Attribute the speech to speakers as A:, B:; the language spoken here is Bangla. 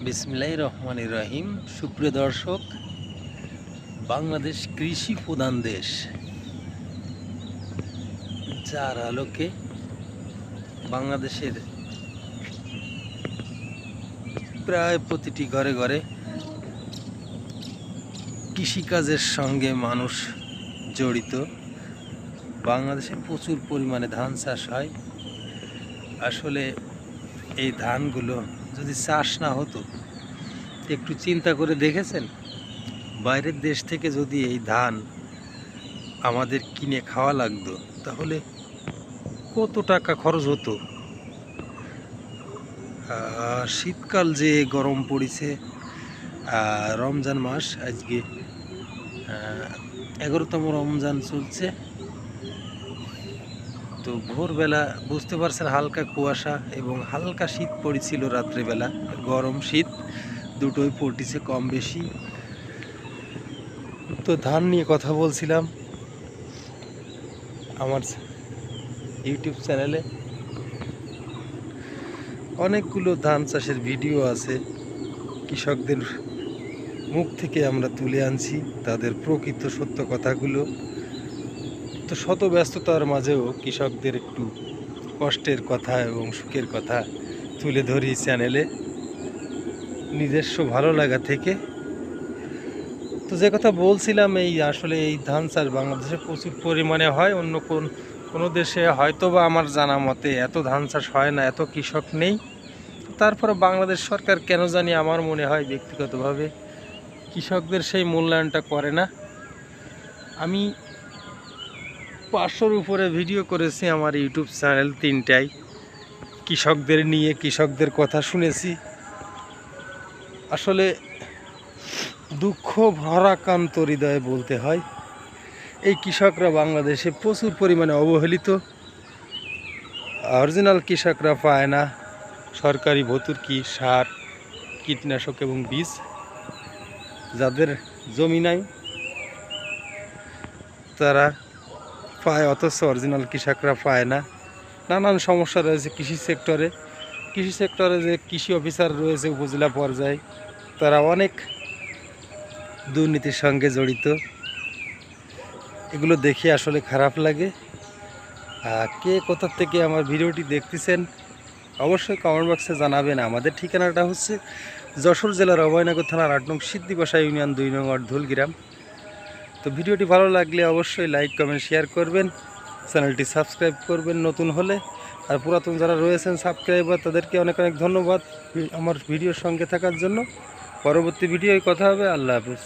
A: বিসমিল্লাহির রহমানির রহিম। সুপ্রিয় দর্শক, বাংলাদেশ কৃষি প্রধান দেশ, যার আলোকে বাংলাদেশের প্রায় প্রতিটি ঘরে ঘরে কৃষিকাজের সঙ্গে মানুষ জড়িত। বাংলাদেশে প্রচুর পরিমাণে ধান চাষ হয়। আসলে এই ধানগুলো যদি চাষ না হতো, একটু চিন্তা করে দেখেছেন, বাইরের দেশ থেকে যদি এই ধান আমাদের কিনে খাওয়া লাগতো তাহলে কত টাকা খরচ হতো। শীতকাল যে গরম পড়েছে, রমজান মাস আজকে 11তম রমজান চলছে, তো ভোরবেলা বুঝতে পারছেন হালকা কুয়াশা এবং হালকা শীত পড়েছিল। রাত্রেবেলা গরম শীত দুটোই পড়েছে কম বেশি। তো ধান নিয়ে কথা বলছিলাম আমার ইউটিউব চ্যানেলে। অনেকগুলো ধান চাষের ভিডিও আছে, কৃষকদের মুখ থেকে আমরা তুলে আনছি তাদের প্রকৃত সত্য কথাগুলো। তো শত ব্যস্ততার মাঝেও কৃষকদের একটু কষ্টের কথা এবং সুখের কথা তুলে ধরি চ্যানেলে, নিজস্ব ভালো লাগা থেকে। তো যে কথা বলছিলাম, আসলে এই ধান চাষ বাংলাদেশে প্রচুর পরিমাণে হয়। অন্য কোনো দেশে হয়তো বা আমার জানা মতে এত ধান চাষ হয় না, এত কৃষক নেই। তারপরে বাংলাদেশ সরকার কেন জানি আমার মনে হয় ব্যক্তিগতভাবে কৃষকদের সেই মূল্যায়নটা করে না। আমি 500-র উপরে ভিডিও করেছি আমার ইউটিউব চ্যানেল 3টায়, কৃষকদের নিয়ে, কৃষকদের কথা শুনেছি। আসলে দুঃখ ভরাক্রান্ত হৃদয়ে বলতে হয়, এই কৃষকরা বাংলাদেশে প্রচুর পরিমাণে অবহেলিত। অরিজিনাল কৃষকরা পায় না সরকারি ভর্তুকি, সার, কীটনাশক এবং বীজ। যাদের জমি নাই তারা পায়, অথচ অরিজিনাল কৃষকরা পায় না। নানান সমস্যা রয়েছে কৃষি সেক্টরে যে কৃষি অফিসার রয়েছে উপজেলা পর্যায়ে, তারা অনেক দুর্নীতির সঙ্গে জড়িত। এগুলো দেখে আসলে খারাপ লাগে। কে কোথা থেকে আমার ভিডিওটি দেখতেছেন অবশ্যই কমেন্ট বক্সে জানাবেন। আমাদের ঠিকানাটা হচ্ছে যশোর জেলার অভয়নগর থানার 8 নং সিদ্দিপাশা ইউনিয়ন 2 নং ওয়ার্ড ধুলগ্রাম। তো ভিডিওটি ভালো লাগলে অবশ্যই লাইক, কমেন্ট, শেয়ার করবেন, চ্যানেলটি সাবস্ক্রাইব করবেন নতুন হলে। আর পুরাতন যারা রয়েছেন সাবস্ক্রাইবার, তাদেরকে অনেক অনেক ধন্যবাদ আমার ভিডিওর সঙ্গে থাকার জন্য। পরবর্তী ভিডিওয় কথা হবে। আল্লাহ হাফেজ।